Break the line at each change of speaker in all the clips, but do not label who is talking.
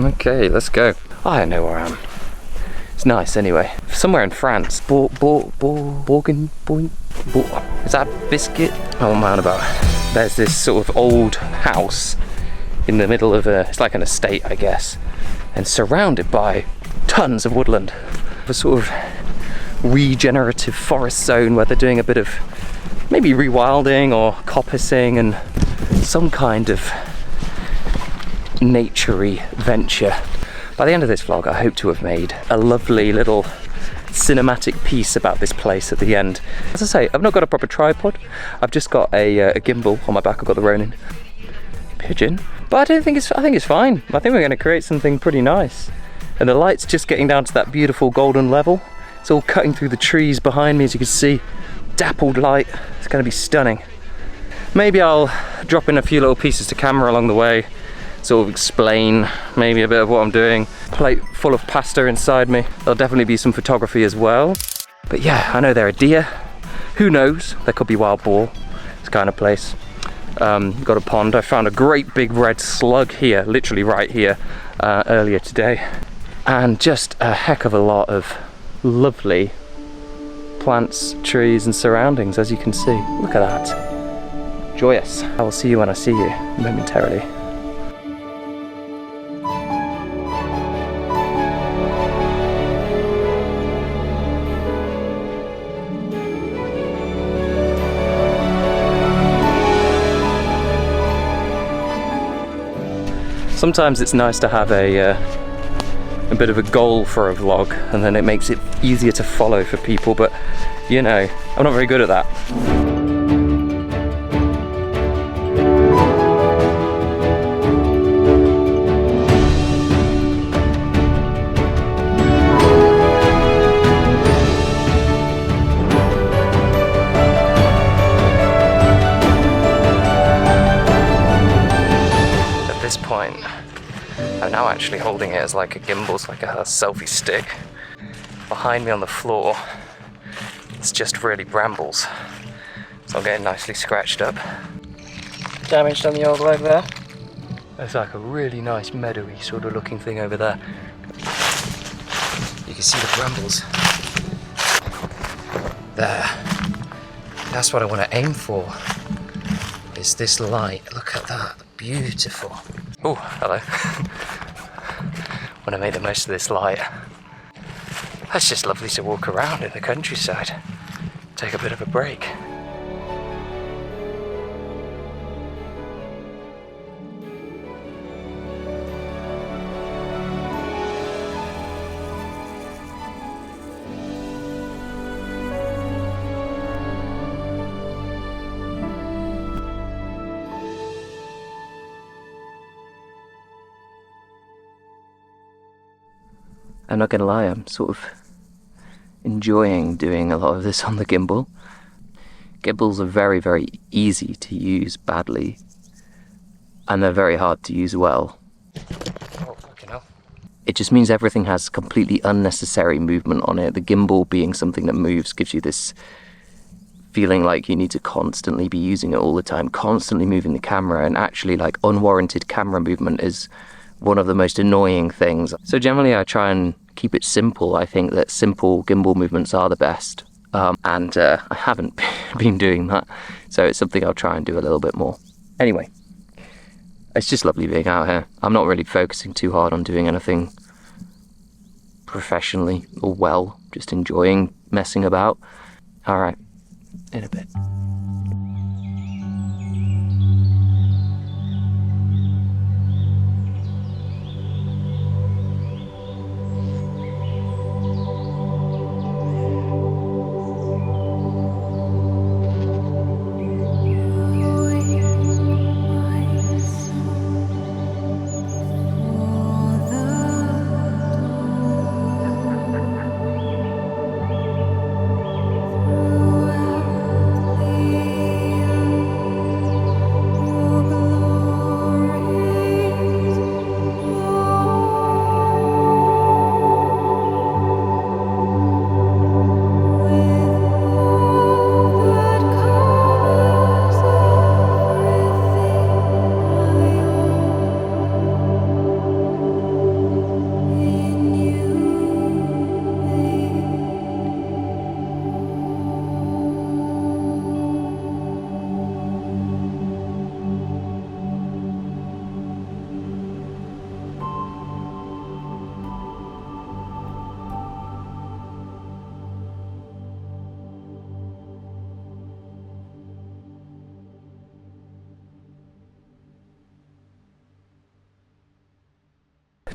Okay, let's go. I know where I am. It's nice anyway. Somewhere in France. Bourgogne? Is that biscuit? Oh, what am I on about? There's this sort of old house in the middle of it's like an estate, I guess, and surrounded by tons of woodland. A sort of regenerative forest zone where they're doing a bit of maybe rewilding or coppicing and some kind of naturey venture. By the end of this vlog, I hope to have made a lovely little cinematic piece about this place at the end. As I say, I've not got a proper tripod. I've just got a gimbal on my back. I've got the Ronin pigeon, but I think it's fine. I think we're going to create something pretty nice. And the light's just getting down to that beautiful golden level. It's all cutting through the trees behind me, as you can see. Dappled light. It's going to be stunning. Maybe I'll drop in a few little pieces to camera along the way, sort of explain maybe a bit of what I'm doing. Plate full of pasta inside me. There'll definitely be some photography as well. But yeah, I know there are deer. Who knows? There could be wild boar. This kind of place. Got a pond. I found a great big red slug here, literally right here, earlier today. And just a heck of a lot of lovely plants, trees and surroundings, as you can see. Look at that. Joyous. I will see you when I see you, momentarily. Sometimes it's nice to have a bit of a goal for a vlog, and then it makes it easier to follow for people, but you know, I'm not very good at that. At this point, I'm now actually holding it as like a gimbal, it's like a selfie stick. Behind me on the floor, it's just really brambles. So I'm getting nicely scratched up. Damaged on the old leg there. There's like a really nice meadowy sort of looking thing over there. You can see the brambles. There. That's what I want to aim for. Is this light. Look at that. Beautiful. Oh, hello. Want to make the most of this light. That's just lovely to walk around in the countryside. Take a bit of a break. I'm not gonna lie, I'm sort of enjoying doing a lot of this on the gimbal. Gimbals are very, very easy to use badly, and they're very hard to use well. Oh, fucking hell. It just means everything has completely unnecessary movement on it. The gimbal being something that moves gives you this feeling like you need to constantly be using it all the time, constantly moving the camera, and actually like unwarranted camera movement is one of the most annoying things. So generally I try and keep it simple. I think that simple gimbal movements are the best, and I haven't been doing that, so it's something I'll try and do a little bit more. Anyway, it's just lovely being out here. I'm not really focusing too hard on doing anything professionally or well, just enjoying messing about. Alright, in a bit.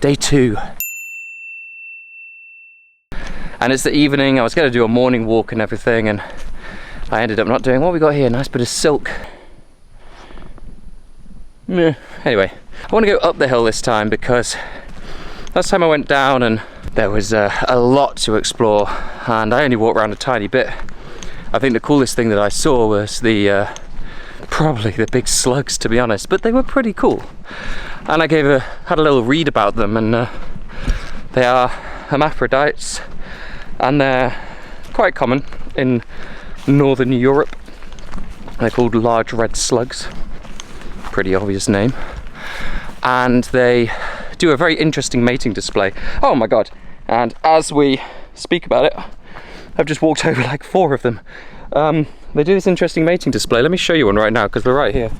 Day 2. And it's the evening. I was going to do a morning walk and everything, and I ended up not doing. What we got here? Nice bit of silk. Meh. Anyway, I want to go up the hill this time because last time I went down and there was a lot to explore, and I only walked around a tiny bit. I think the coolest thing that I saw was probably the big slugs, to be honest, but they were pretty cool. And I had a little read about them, and they are hermaphrodites, and they're quite common in northern Europe. They're called large red slugs. Pretty obvious name. And they do a very interesting mating display. Oh my god. And as we speak about it, I've just walked over like 4 of them. They do this interesting mating display. Let me show you one right now because we're right here.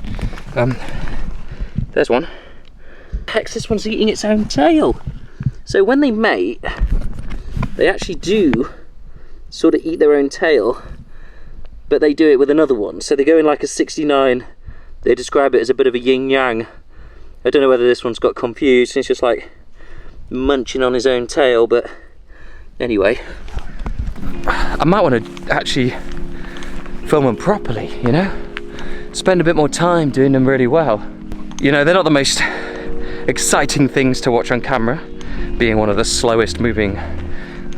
There's one. Heck, this one's eating its own tail. So when they mate, they actually do sort of eat their own tail, but they do it with another one. So they go in like a 69. They describe it as a bit of a yin-yang. I don't know whether this one's got confused. It's just like munching on his own tail, but anyway. I might want to actually film them properly, you know? Spend a bit more time doing them really well. You know, they're not the most exciting things to watch on camera, being one of the slowest moving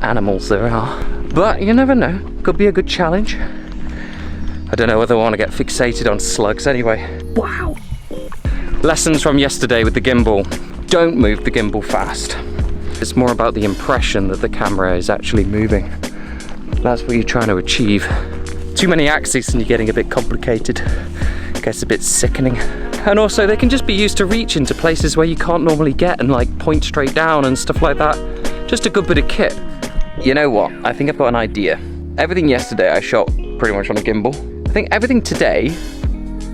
animals there are. But you never know, could be a good challenge. I don't know whether I want to get fixated on slugs anyway. Wow! Lessons from yesterday with the gimbal. Don't move the gimbal fast. It's more about the impression that the camera is actually moving. That's what you're trying to achieve. Too many axes and you're getting a bit complicated. It gets a bit sickening. And also they can just be used to reach into places where you can't normally get and like point straight down and stuff like that. Just a good bit of kit. You know what? I think I've got an idea. Everything yesterday I shot pretty much on a gimbal. I think everything today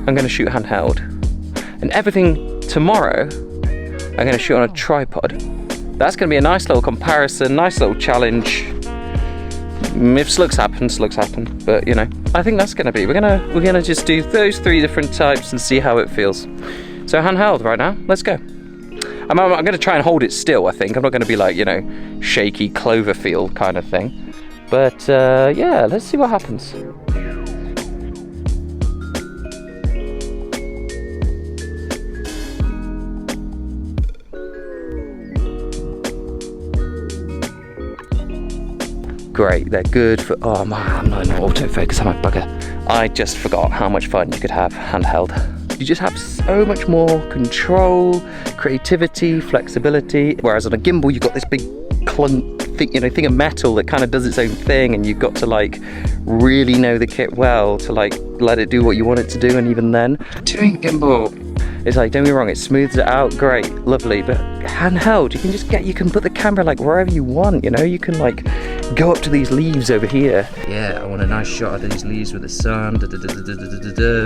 I'm going to shoot handheld, and everything tomorrow I'm going to shoot on a tripod. That's going to be a nice little comparison, nice little challenge. If slugs happen, but you know, I think that's going to be, we're going to just do those 3 different types and see how it feels. So handheld right now, let's go. I'm going to try and hold it still, I think. I'm not going to be like, you know, shaky Cloverfield kind of thing. But yeah, let's see what happens. Great, they're good for, oh man, I'm not in autofocus, I'm a bugger. I just forgot how much fun you could have handheld. You just have so much more control, creativity, flexibility, whereas on a gimbal you've got this big clunk thing, you know, thing of metal that kind of does its own thing, and you've got to like really know the kit well to like let it do what you want it to do. And even then, doing gimbal, it's like, don't get me wrong, it smooths it out, great, lovely, but handheld, you can just you can put the camera like wherever you want, you know, you can like go up to these leaves over here. Yeah, I want a nice shot of these leaves with the sun.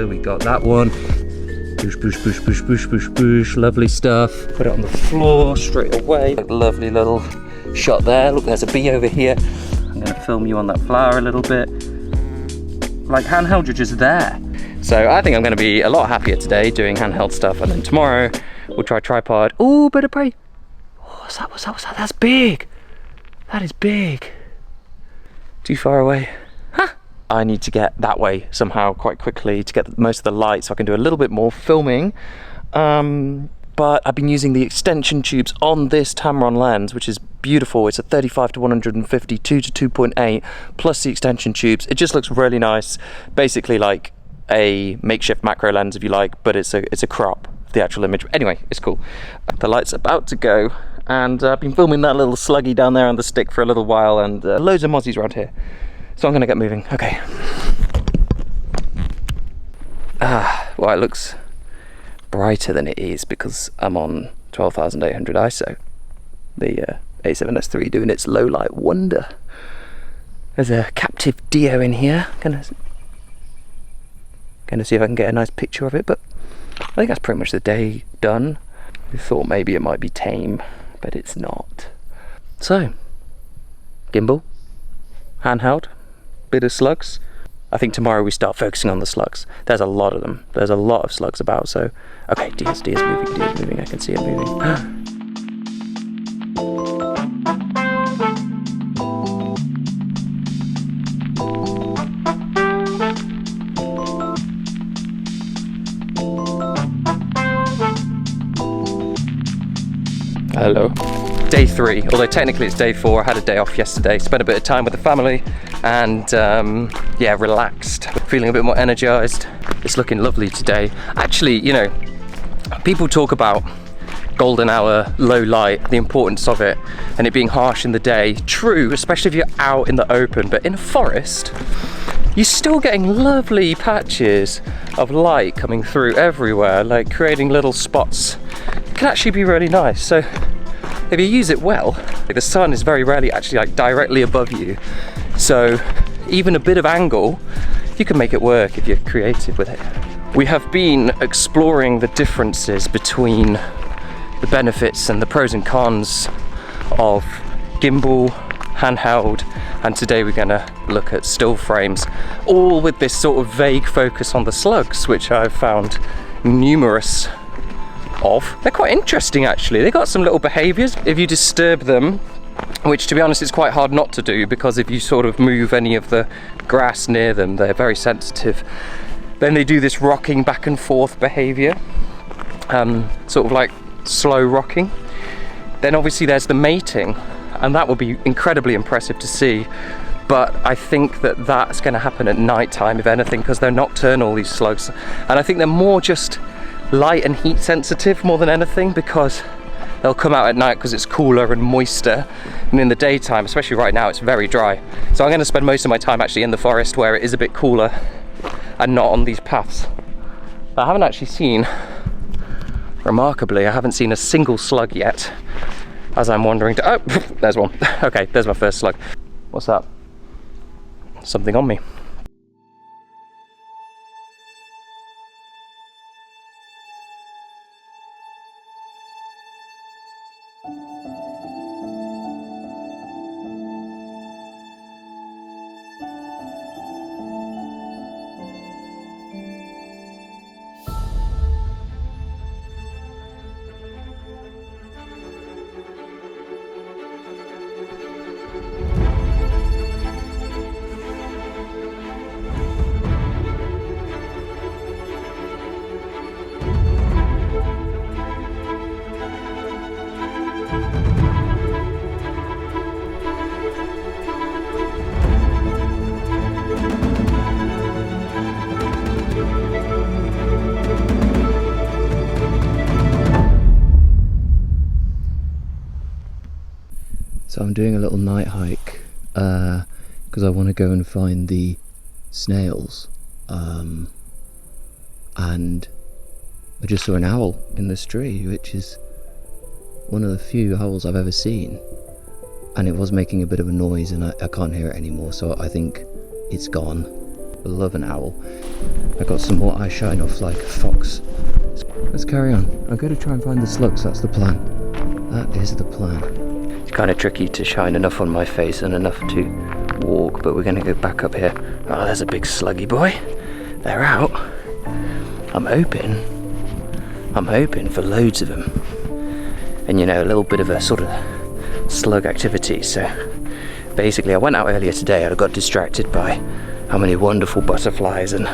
We got that one. Push, push, push, push, push, push, push, lovely stuff. Put it on the floor straight away. Lovely little shot there. Look, there's a bee over here. I'm gonna film you on that flower a little bit. Like handheld, you're just there. So I think I'm gonna be a lot happier today doing handheld stuff, and then tomorrow we'll try tripod. Oh, bit of prey. Oh, what's that, what's that, what's that? That's big. That is big. Too far away. Huh. I need to get that way somehow quite quickly to get most of the light so I can do a little bit more filming. But I've been using the extension tubes on this Tamron lens, which is beautiful. It's a 35 to 150, 2 to 2.8, plus the extension tubes. It just looks really nice. Basically like a makeshift macro lens, if you like, but it's a crop of the actual image. Anyway, it's cool. The light's about to go, and I've been filming that little sluggy down there on the stick for a little while, and loads of mozzies around here. So I'm gonna get moving. Okay. Well, it looks brighter than it is because I'm on 12,800 ISO. The A7S III doing its low light wonder. There's a captive Dio in here. Gonna see if I can get a nice picture of it, but I think that's pretty much the day done. We thought maybe it might be tame, but it's not. So, gimbal, handheld, bit of slugs. I think tomorrow we start focusing on the slugs. There's a lot of them. There's a lot of slugs about, so... Okay, Dia's moving, I can see it moving. Hello. Day 3, although technically it's day 4. I had a day off yesterday, spent a bit of time with the family, and yeah, relaxed, feeling a bit more energized. It's looking lovely today. Actually, you know, people talk about golden hour, low light, the importance of it, and it being harsh in the day. True, especially if you're out in the open, but in a forest, you're still getting lovely patches of light coming through everywhere, like creating little spots. It can actually be really nice. So if you use it well, the sun is very rarely actually like directly above you. So even a bit of angle, you can make it work if you're creative with it. We have been exploring the differences between the benefits and the pros and cons of gimbal, handheld, and today we're gonna look at still frames, all with this sort of vague focus on the slugs, which I've found numerous of. They're quite interesting actually. They got some little behaviours. If you disturb them, which to be honest it's quite hard not to do, because if you sort of move any of the grass near them, they're very sensitive. Then they do this rocking back and forth behaviour, sort of like slow rocking. Then obviously there's the mating, and that would be incredibly impressive to see, but I think that that's going to happen at night time if anything, because they're nocturnal, these slugs, and I think they're more just light and heat sensitive more than anything, because they'll come out at night because it's cooler and moister, and in the daytime, especially right now, it's very dry. So I'm going to spend most of my time actually in the forest where it is a bit cooler and not on these paths. I haven't actually seen, remarkably, I haven't seen a single slug yet as I'm wandering to, oh, there's one. Okay, there's my first slug. What's that? Something on me. So I'm doing a little night hike because I want to go and find the snails, and I just saw an owl in this tree, which is one of the few owls I've ever seen, and it was making a bit of a noise and I can't hear it anymore, so I think it's gone. I love an owl. I got some more eye shine off like a fox. Let's carry on. I'm going to try and find the slugs, that's the plan. That is the plan. It's kind of tricky to shine enough on my face and enough to walk, but we're going to go back up here. Oh, there's a big sluggy boy. They're out. I'm hoping for loads of them. And you know, a little bit of a sort of slug activity. So basically I went out earlier today, I got distracted by how many wonderful butterflies and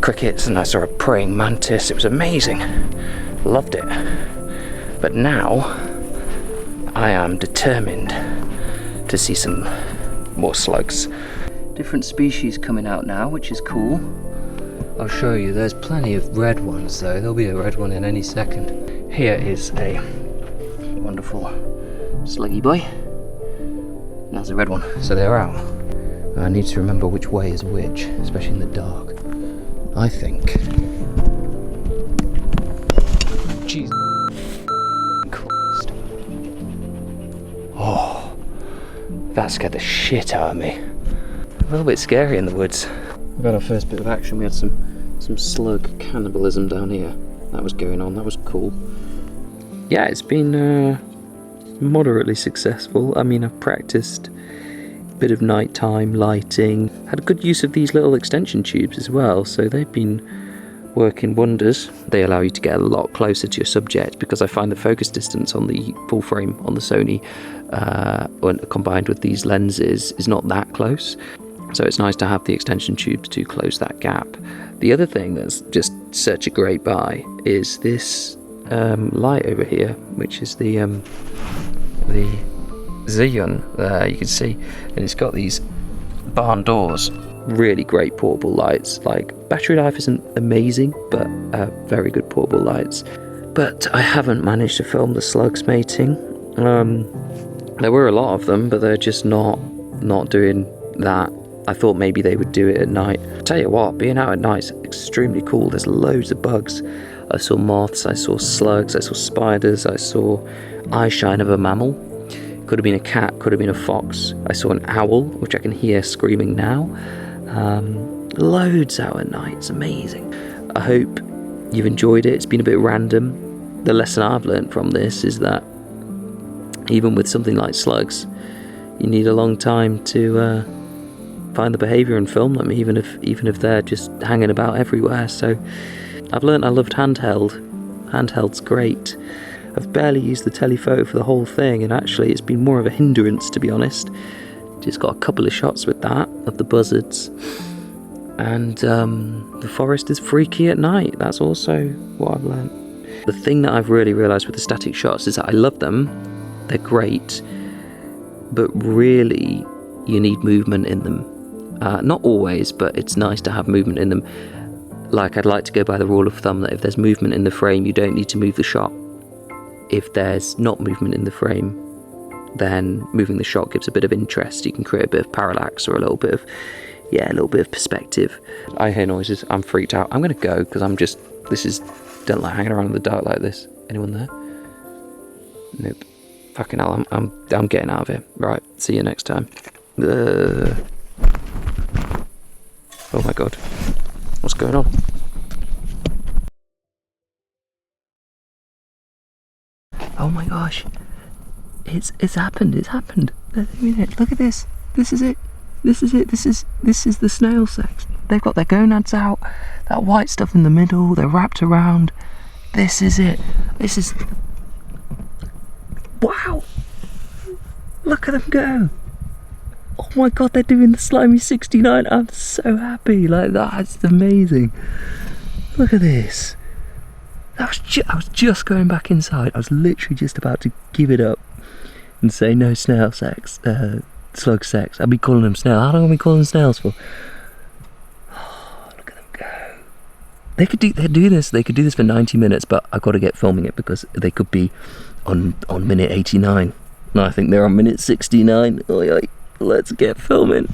crickets, and I saw a praying mantis. It was amazing. Loved it. But now I am determined to see some more slugs. Different species coming out now, which is cool. I'll show you, there's plenty of red ones though. There'll be a red one in any second. Here is a wonderful sluggy boy. There's a red one. So they're out. I need to remember which way is which, especially in the dark. I think. Jeez. Oh, that scared the shit out of me. A little bit scary in the woods. We got our first bit of action. We had some slug cannibalism down here. That was going on. That was cool. Yeah, it's been moderately successful. I mean, I've practiced a bit of nighttime lighting. Had a good use of these little extension tubes as well, so they've been working wonders. They allow you to get a lot closer to your subject, because I find the focus distance on the full frame on the Sony when combined with these lenses is not that close, so it's nice to have the extension tubes to close that gap. The other thing that's just such a great buy is this light over here, which is the Xeon there, you can see, and it's got these barn doors. Really great portable lights. Like, battery life isn't amazing, but very good portable lights. But I haven't managed to film the slugs mating. There were a lot of them, but they're just not doing that. I thought maybe they would do it at night. Tell you what, being out at night is extremely cool. There's loads of bugs. I saw moths, I saw slugs, I saw spiders, I saw eye shine of a mammal. Could have been a cat, could have been a fox. I saw an owl, which I can hear screaming now. Loads out at night, it's amazing. I hope you've enjoyed it. It's been a bit random. The lesson I've learned from this is that even with something like slugs, you need a long time to find the behaviour and film them, even if they're just hanging about everywhere. So I've learned I loved handheld. Handheld's great. I've barely used the telephoto for the whole thing, and actually it's been more of a hindrance, to be honest. Just got a couple of shots with that of the buzzards, and the forest is freaky at night. That's also what I've learned. The thing that I've really realised with the static shots is that I love them, they're great, but really you need movement in them. Not always, but it's nice to have movement in them. Like, I'd like to go by the rule of thumb that if there's movement in the frame, you don't need to move the shot. If there's not movement in the frame, then moving the shot gives a bit of interest. You can create a bit of parallax or a little bit of perspective. I hear noises, I'm freaked out. I'm gonna go, because don't like hanging around in the dark like this. Anyone there? Nope. Fucking hell, I'm getting out of here. Right, see you next time. Oh my god. What's going on? Oh my gosh. It's happened. Look at this. This is it. This is the snail sex. They've got their gonads out. That white stuff in the middle. They're wrapped around. This is it. This is... Wow. Look at them go. Oh my god, they're doing the slimy 69. I'm so happy. Like, that's amazing. Look at this. I was just going back inside. I was literally just about to give it up and say no snail sex, slug sex. I'll be calling them snail. How long have I been calling them snails for? Oh, look at them go. They could do this. They could do this for 90 minutes, but I've got to get filming it because they could be on minute 89. No, I think they're on minute 69. Oi, oi. Let's get filming.